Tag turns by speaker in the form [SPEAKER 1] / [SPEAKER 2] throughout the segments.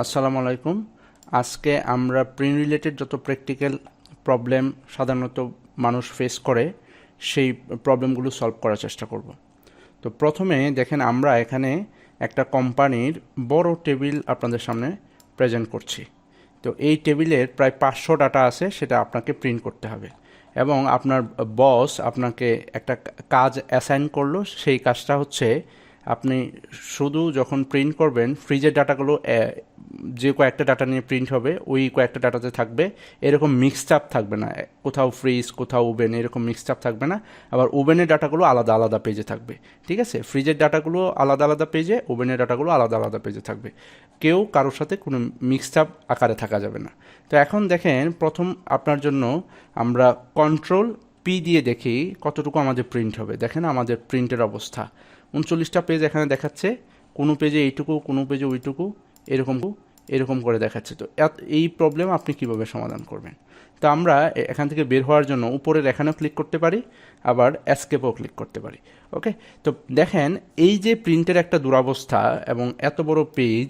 [SPEAKER 1] আসসালামু আলাইকুম। আজকে আমরা প্রিন্ট রিলেটেড যত প্র্যাকটিক্যাল প্রবলেম সাধারণত মানুষ ফেস করে সেই প্রবলেমগুলো সলভ করার চেষ্টা করব। তো প্রথমে দেখেন আমরা এখানে একটা কোম্পানির বড় টেবিল আপনাদের সামনে প্রেজেন্ট করছি। তো এই টেবিলের প্রায় 500 ডাটা আছে, সেটা আপনাকে প্রিন্ট করতে হবে এবং আপনার বস আপনাকে একটা কাজ অ্যাসাইন করলো। সেই কাজটা হচ্ছে আপনি শুধু যখন প্রিন্ট করবেন ফ্রিজের ডাটাগুলো যে কয়েকটা ডাটা নিয়ে প্রিন্ট হবে ওই কয়েকটা ডাটাতে থাকবে, এরকম মিক্সড আপ থাকবে না। কোথাও ফ্রিজ কোথাও ওভেন এরকম মিক্সড আপ থাকবে না। আবার ওভেনের ডাটাগুলো আলাদা আলাদা পেজে থাকবে, ঠিক আছে? ফ্রিজের ডাটাগুলো আলাদা আলাদা পেজে, ওভেনের ডাটাগুলো আলাদা আলাদা পেজে থাকবে। কেউ কারোর সাথে কোনো মিক্সড আপ আকারে থাকা যাবে না। তো এখন দেখেন প্রথম আপনার জন্য আমরা কন্ট্রোল পি দিয়ে দেখি কতটুকু আমাদের প্রিন্ট হবে। দেখেন আমাদের প্রিন্টের অবস্থা 39টা পেজ এখানে দেখাচ্ছে, কোনো পেজে এইটুকু কোনো পেজে ওইটুকু এরকম করে দেখাচ্ছে। তো এই প্রবলেম আপনি কিভাবে সমাধান করবেন? তো আমরা এখান থেকে বের হওয়ার জন্য উপরের এখানেও ক্লিক করতে পারি, আবার এসকেপও ক্লিক করতে পারি। ওকে, তো দেখেন এই যে প্রিন্টের একটা দুরবস্থা এবং এত বড় পেজ,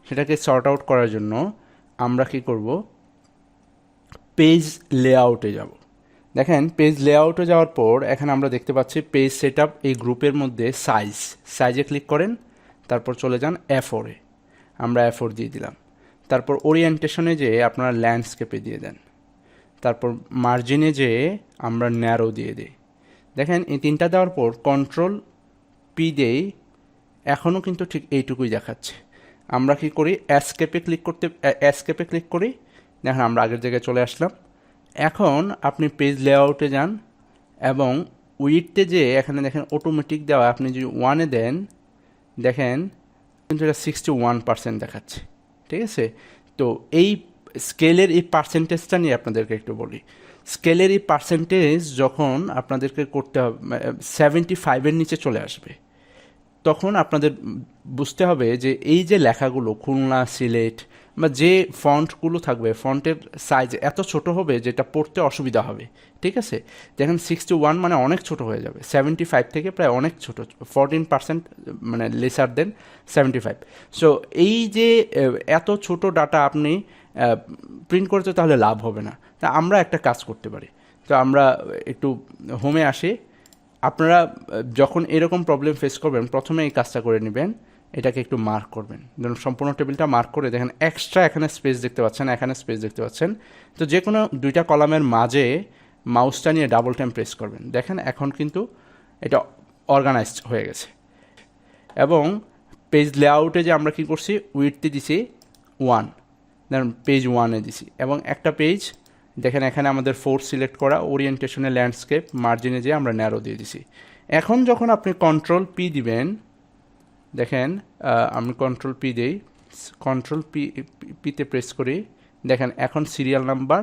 [SPEAKER 1] সেটাকে সর্ট আউট করার জন্য আমরা কি করব, পেজ লেআউটে যাব। দেখেন পেজ লেআউটে যাওয়ার পর এখানে আমরা দেখতে পাচ্ছি পেজ সেটআপ, এই গ্রুপের মধ্যে সাইজে ক্লিক করেন, তারপর চলে যান F4-এ, আমরা F4 দিয়ে দিলাম। তারপর ওরিয়েন্টেশনে যেয়ে আপনারা ল্যান্ডস্কেপে দিয়ে দেন, তারপর মার্জিনে যেয়ে আমরা ন্যারো দিয়ে দিই। দেখেন এই তিনটা দেওয়ার পর কন্ট্রোল পি দেই, এখনও কিন্তু ঠিক এইটুকুই দেখাচ্ছে। আমরা কি করি, এসকেপে ক্লিক করি, দেখেন আমরা আগের জায়গায় চলে আসলাম। এখন আপনি পেজ লেআউটে যান এবং উইডথে যে এখানে দেখেন অটোমেটিক দেওয়া, আপনি যদি 1-এ দেন দেখেন কিন্তু এটা 61% দেখাচ্ছে, ঠিক আছে? তো এই স্কেলের এই পার্সেন্টেজটা নিয়ে আপনাদেরকে একটু বলি। স্কেলের এই পার্সেন্টেজ যখন আপনাদেরকে করতে হবে 75-এর নিচে চলে আসবে, তখন আপনাদের বুঝতে হবে যে এই যে লেখাগুলো খুলনা, সিলেট বা যে ফন্টগুলো থাকবে, ফন্টের সাইজ এত ছোট হবে যেটা পড়তে অসুবিধা হবে, ঠিক আছে? দেখেন 61 মানে অনেক ছোট হয়ে যাবে, 75 থেকে প্রায় অনেক ছোট, 14% মানে লেসার দেন 75। সো এই যে এত ছোট ডাটা আপনি প্রিন্ট করতে তাহলে লাভ হবে না। তা আমরা একটা কাজ করতে পারি। তো আমরা একটু হোমে আসি। আপনারা যখন এরকম প্রবলেম ফেস করবেন প্রথমে এই কাজটা করে নেবেন, এটাকে একটু মার্ক করবেন। ধরুন সম্পূর্ণ টেবিলটা মার্ক করে দেখেন এক্সট্রা এখানে স্পেস দেখতে পাচ্ছেন, এখানে স্পেস দেখতে পাচ্ছেন। তো যে কোনো দুইটা কলামের মাঝে মাউসটা নিয়ে ডাবল টাইম প্রেস করবেন। দেখেন এখন কিন্তু এটা অর্গানাইজড হয়ে গেছে। এবং পেজ লেআউটে যে আমরা কি করছি, উইডথে দিছি 1, ধরুন পেজ 1-এ দিছি এবং একটা পেজ দেখেন এখানে আমাদের 4 সিলেক্ট করা, ওরিয়েন্টেশনে ল্যান্ডস্কেপ, মার্জিনে যেয়ে আমরা ন্যারো দিয়ে দিছি। এখন যখন আপনি কন্ট্রোল পি দিবেন, দেখেন আমি কন্ট্রোল পি দিই, কন্ট্রোল পিতে প্রেস করি, দেখেন এখন সিরিয়াল নাম্বার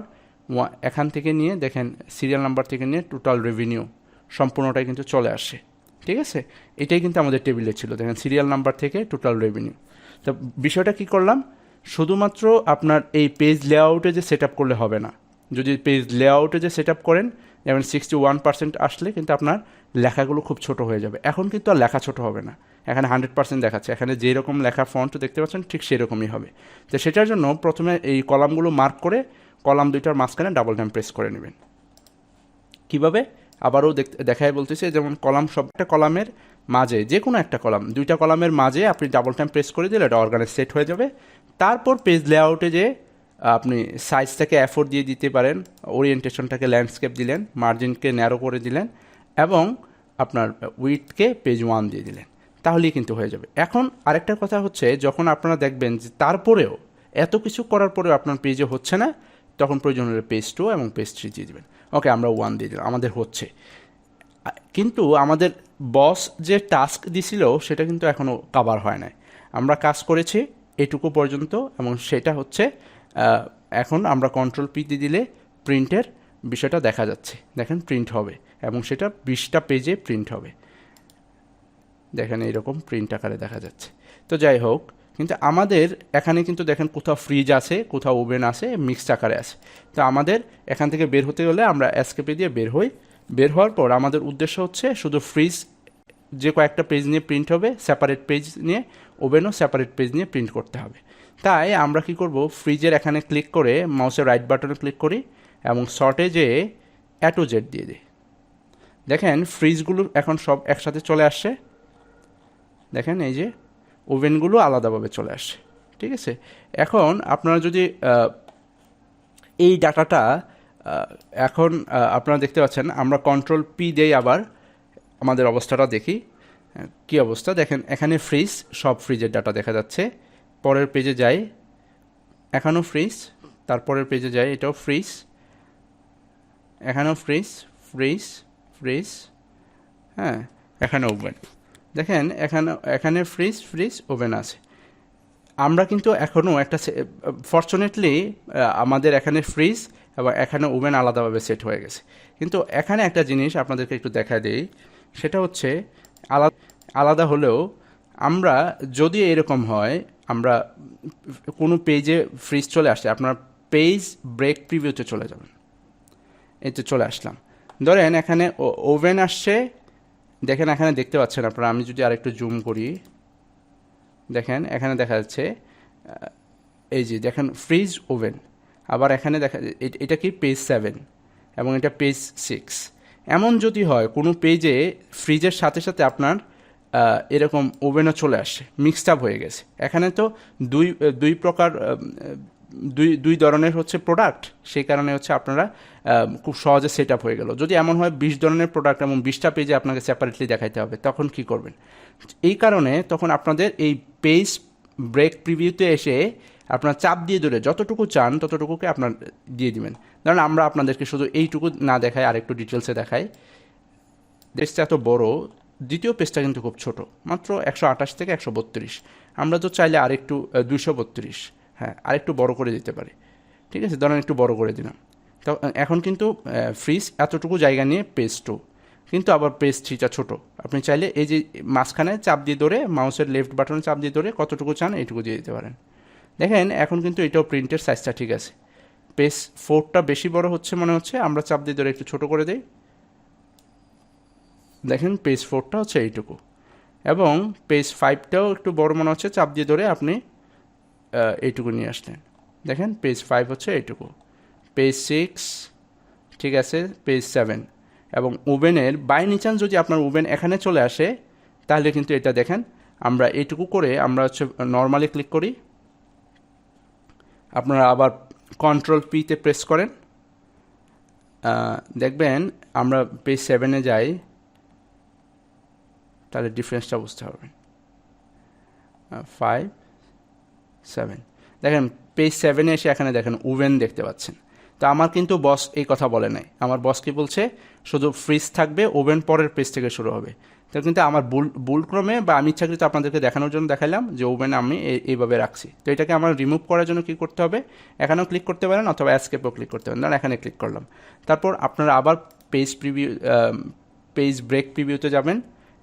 [SPEAKER 1] এখান থেকে নিয়ে দেখেন সিরিয়াল নাম্বার থেকে নিয়ে টোটাল রেভিনিউ সম্পূর্ণটাই কিন্তু চলে আসে, ঠিক আছে? এটাই কিন্তু আমাদের টেবিলে ছিল, দেখেন সিরিয়াল নাম্বার থেকে টোটাল রেভিনিউ। তো বিষয়টা কি করলাম, শুধুমাত্র আপনার এই পেজ লেআউটে যে সেট আপ করলে হবে না। যদি পেজ লেআউটে যে সেট আপ করেন, যেমন 61% আসলে কিন্তু আপনার লেখাগুলো খুব ছোট হয়ে যাবে। এখন কিন্তু আর লেখা ছোট হবে না, এখানে 100% দেখাচ্ছে। এখানে যেরকম লেখা ফন্ট দেখতে পাচ্ছেন ঠিক সেরকমই হবে। তো সেটার জন্য প্রথমে এই কলামগুলো মার্ক করে কলাম দুইটার মাঝখানে ডাবল টাইম প্রেস করে নেবেন। কিভাবে আবারও দেখায় বলতেছে, যেমন কলাম সবটা কলামের মাঝে, যে কোনো একটা কলাম, দুইটা কলামের মাঝে আপনি ডাবল টাইম প্রেস করে দিলে এটা অর্গানাইজ সেট হয়ে যাবে। তারপর পেজ লেআউটে যে আপনি সাইজটাকে F4 দিয়ে দিতে পারেন, ওরিয়েন্টেশনটাকে ল্যান্ডস্কেপ দিলেন, মার্জিনকে ন্যারো করে দিলেন এবং আপনার উইডথকে পেজ 1 দিয়ে দিলেন, তাহলেই কিন্তু হয়ে যাবে। এখন আরেকটা কথা হচ্ছে, যখন আপনারা দেখবেন যে তারপরেও এত কিছু করার পরেও আপনার পেজে হচ্ছে না, তখন প্রয়োজন হলে পেজ 2 এবং পেজ 3 দিয়ে দেবেন। ওকে, আমরা 1 দিয়ে দিলাম, আমাদের হচ্ছে। কিন্তু আমাদের বস যে টাস্ক দিছিল সেটা কিন্তু এখনও কভার হয় নাই। আমরা কাজ করেছি এটুকু পর্যন্ত এবং সেটা হচ্ছে এখন আমরা কন্ট্রোল পি দিয়ে দিলে প্রিন্টের বিষয়টা দেখা যাচ্ছে। দেখেন প্রিন্ট হবে এবং সেটা 20টা পেজে প্রিন্ট হবে, দেখেন এইরকম প্রিন্ট আকারে দেখা যাচ্ছে। তো যাই হোক, কিন্তু আমাদের এখানে কিন্তু দেখেন কোথাও ফ্রিজ আছে, কোথাও ওভেন আছে, মিক্সড আকারে আছে। তো আমাদের এখান থেকে বের হতে হলে আমরা এসকেপে দিয়ে বের হই। বের হওয়ার পর আমাদের উদ্দেশ্য হচ্ছে শুধু ফ্রিজ যে কয়েকটা পেজ নিয়ে প্রিন্ট হবে, সেপারেট পেজ নিয়ে, ওভেনও সেপারেট পেজ নিয়ে প্রিন্ট করতে হবে। তাই আমরা কি করব, ফ্রিজের এখানে ক্লিক করে মাউসের রাইট বাটনে ক্লিক করি এবং সর্টে যেয়ে A to Z দিয়ে দিই। দেখেন ফ্রিজগুলো এখন সব একসাথে চলে আসছে। দেখেন এই যে ওভেনগুলো আলাদাভাবে চলে আসছে, ঠিক আছে। এখন আপনারা যদি এই ডাটাটা এখন আপনারা দেখতে পাচ্ছেন, আমরা কন্ট্রোল পি দেই, আবার আমাদের অবস্থাটা দেখি কি অবস্থা। দেখেন এখানে ফ্রিজ, সব ফ্রিজের ডাটা দেখা যাচ্ছে। পরের পেজে যাই, এখানেও ফ্রিজ, তারপরের পেজে যাই, এটাও ফ্রিজ, এখানেও ফ্রিজ ফ্রিজ ফ্রিজ, হ্যাঁ এখানে ওভেন। দেখেন এখানে ফ্রিজ ফ্রিজ ওভেন আছে। আমরা কিন্তু এখনও একটা, ফরচুনেটলি আমাদের এখানে ফ্রিজ এবং এখানে ওভেন আলাদাভাবে সেট হয়ে গেছে। কিন্তু এখানে একটা জিনিস আপনাদেরকে একটু দেখা দিই, সেটা হচ্ছে আলাদা হলেও আমরা যদি এরকম হয়, আমরা কোনো পেজে ফ্রিজ চলে আসে, আপনার পেজ ব্রেক প্রিভিউতে চলে যাবেন। এই তো চলে আসলাম। ধরেন এখানে ওভেন আসছে, দেখেন এখানে দেখতে পাচ্ছেন আপনারা। আমি যদি আরেকটু জুম করি, দেখেন এখানে দেখা যাচ্ছে এই যে দেখেন ফ্রিজ ওভেন। আবার এখানে দেখা, এটা কি পেজ 7 এবং এটা পেজ 6। এমন যদি হয় কোনো পেজে ফ্রিজের সাথে সাথে আপনার এরকম ওভেনও চলে আসে, মিক্সড আপ হয়ে গেছে। এখানে তো দুই প্রকার, দুই ধরনের হচ্ছে প্রোডাক্ট, সেই কারণে হচ্ছে আপনারা খুব সহজে সেট আপ হয়ে গেল। যদি এমন হয় 20 ধরনের প্রোডাক্ট এবং 20টা পেজে আপনাকে সেপারেটলি দেখাইতে হবে, তখন কি করবেন? এই কারণে তখন আপনাদের এই পেজ ব্রেক প্রিভিউতে এসে আপনার চাপ দিয়ে ধরে যতটুকু চান ততটুকুকে আপনার দিয়ে দিবেন। ধরেন আমরা আপনাদেরকে শুধু এইটুকু না দেখাই, আর একটু ডিটেলসে দেখাই। পেজটা এত বড়, দ্বিতীয় পেজটা কিন্তু খুব ছোট, মাত্র 128 থেকে 132। আমরা তো চাইলে আরেকটু 232, হ্যাঁ আরেকটু বড় করে দিতে পারি, ঠিক আছে। ধরেন একটু বড় করে দিলাম। তো এখন কিন্তু ফ্রিজ এতটুকু জায়গা নিয়ে পেজ 2, কিন্তু আবার পেজ 3টা ছোটো। আপনি চাইলে এই যে মাঝখানে চাপ দিয়ে ধরে, মাউসের লেফট বাটনে চাপ দিয়ে ধরে কতটুকু চান এইটুকু দিয়ে দিতে পারেন। দেখেন এখন কিন্তু এটাও প্রিন্টের সাইজটা ঠিক আছে। পেজ 4টা বেশি বড় হচ্ছে মনে হচ্ছে, আমরা চাপ দিয়ে ধরে একটু ছোটো করে দিই। দেখেন পেজ 4টা হচ্ছে এইটুকু, এবং পেজ 5টাও একটু বড় মনে হচ্ছে, চাপ দিয়ে ধরে আপনি এইটুকু নিয়ে আসলেন। দেখেন পেজ 5 হচ্ছে এইটুকু, পেজ 6 ঠিক আছে, পেজ 7। এবং ওভেনের বাই নিচান্স যদি আপনার ওভেন এখানে চলে আসে, তাহলে কিন্তু এটা দেখেন আমরা এইটুকু করে আমরা হচ্ছে নর্মালি ক্লিক করি, আপনারা আবার কন্ট্রোল পিতে প্রেস করেন, দেখবেন আমরা পেজ 7-এ যাই, তাহলে ডিফারেন্সটা বুঝতে হবে। 5 7 দেখেন পেজ 7-এ এসে এখানে দেখেন ওভেন দেখতে পাচ্ছেন। তো আমার কিন্তু বস এই কথা বলে নাই, আমার বস কি বলছে, শুধু ফ্রিজ থাকবে, ওভেন পরের পেজ থেকে শুরু হবে। তো কিন্তু আমার ভুলক্রমে বা আমি ইচ্ছাকৃত আপনাদেরকে দেখানোর জন্য দেখালাম যে ওভেন আমি এইভাবে রাখছি। তো এটাকে আমার রিমুভ করার জন্য কি করতে হবে, এখানেও ক্লিক করতে পারেন অথবা এসকেপও ক্লিক করতে পারেন। ধরুন এখানে ক্লিক করলাম, তারপর আপনারা আবার পেজ ব্রেক প্রিভিউতে যাবেন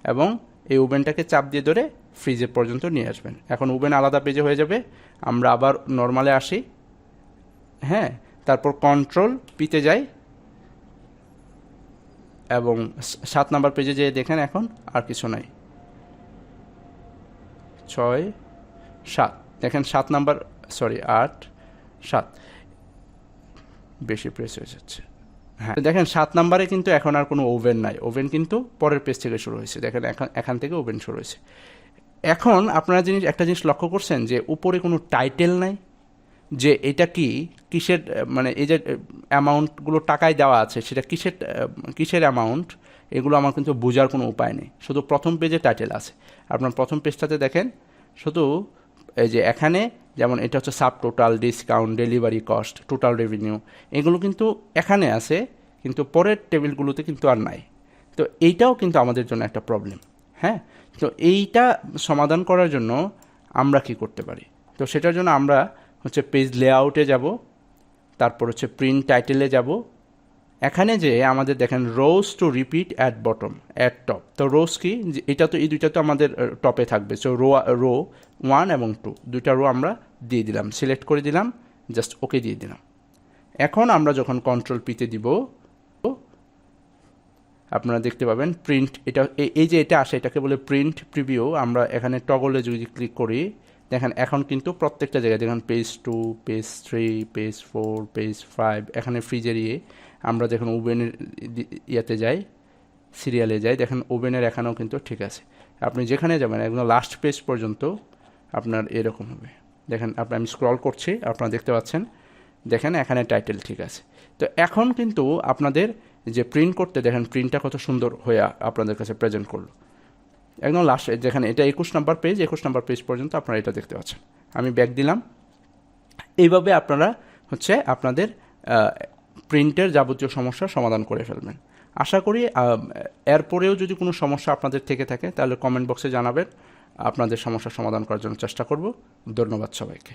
[SPEAKER 1] এবং এই ওভেনটাকে চাপ দিয়ে ধরে ফ্রিজের পর্যন্ত নিয়ে আসবেন। এখন ওভেন আলাদা পেজে হয়ে যাবে। আমরা আবার নর্মালে আসি, হ্যাঁ, তারপর কন্ট্রোল পিতে যাই এবং 7 নাম্বার পেজে যেয়ে দেখেন এখন আর কিছু নাই, 6 7 দেখেন 7 নাম্বার, সরি 8 7 বেশি প্রেস হয়ে যাচ্ছে, হ্যাঁ দেখেন 7 নাম্বারে কিন্তু এখন আর কোনো ওভেন নাই, ওভেন কিন্তু পরের পেজ থেকে শুরু হয়েছে। দেখেন এখান থেকে ওভেন শুরু হয়েছে। এখন আপনারা একটা জিনিস লক্ষ্য করছেন যে উপরে কোনো টাইটেল নাই, যে এটা কি কিসের, মানে এই যে অ্যামাউন্টগুলো টাকায় দেওয়া আছে সেটা কিসের অ্যামাউন্ট, এগুলো আমার কিন্তু বোঝার কোনো উপায় নেই। শুধু প্রথম পেজে টাইটেল আছে। আপনার প্রথম পেজটাতে দেখেন শুধু এই যে এখানে যেমন এটা হচ্ছে sub total, discount, delivery cost, total revenue, এগুলো কিন্তু এখানে আছে, কিন্তু পরের টেবিলগুলোতে কিন্তু আর নাই। তো এইটাও কিন্তু আমাদের জন্য একটা প্রবলেম, হ্যাঁ। তো এইটা সমাধান করার জন্য আমরা কি করতে পারি, তো সেটার জন্য আমরা হচ্ছে পেজ লেআউটে যাব, তারপর হচ্ছে প্রিন্ট টাইটেলে যাব। এখানে যে আমাদের দেখেন রোজ to repeat at bottom at top, তো রোজ কি, এটা তো এই দুইটা তো আমাদের টপে থাকবে। সো রো 1 এবং 2 দুইটা রো আমরা দিয়ে দিলাম, সিলেক্ট করে দিলাম, জাস্ট ওকে দিয়ে দিলাম। এখন আমরা যখন কন্ট্রোল পিতে দিব, আপনারা দেখতে পাবেন প্রিন্ট, এটা এই যে এটা আসে এটাকে বলে প্রিন্ট প্রিভিউ। আমরা এখানে টগলে যদি ক্লিক করি, দেখেন এখন কিন্তু প্রত্যেকটা জায়গায় দেখেন পেজ 2, পেজ 3, পেজ 4, পেজ 5, এখানে ফ্রিজের আমরা যখন ওভেনের ইয়াতে যাই, সিরিয়ালে যাই, দেখেন ওভেনের এখানেও কিন্তু ঠিক আছে। আপনি যেখানে যাবেন একদম লাস্ট পেজ পর্যন্ত আপনার এরকম হবে। দেখেন আমি স্ক্রল করছি, আপনারা দেখতে পাচ্ছেন, দেখেন এখানে টাইটেল ঠিক আছে। তো এখন কিন্তু আপনাদের যে প্রিন্ট করতে, দেখেন প্রিন্টটা কত সুন্দর হয়ে আপনাদের কাছে প্রেজেন্ট করলো। একদম লাস্টে যেখানে এটা 21 নম্বর পেজ পর্যন্ত আপনারা এটা দেখতে পাচ্ছেন। আমি ব্যাক দিলাম। এইভাবে আপনারা আপনাদের প্রিন্টের যাবতীয় সমস্যার সমাধান করে ফেলবেন। আশা করি এরপরেও যদি কোনো সমস্যা আপনাদের থেকে থাকে তাহলে কমেন্ট বক্সে জানাবেন, আপনাদের সমস্যার সমাধান করার জন্য চেষ্টা করব। ধন্যবাদ সবাইকে।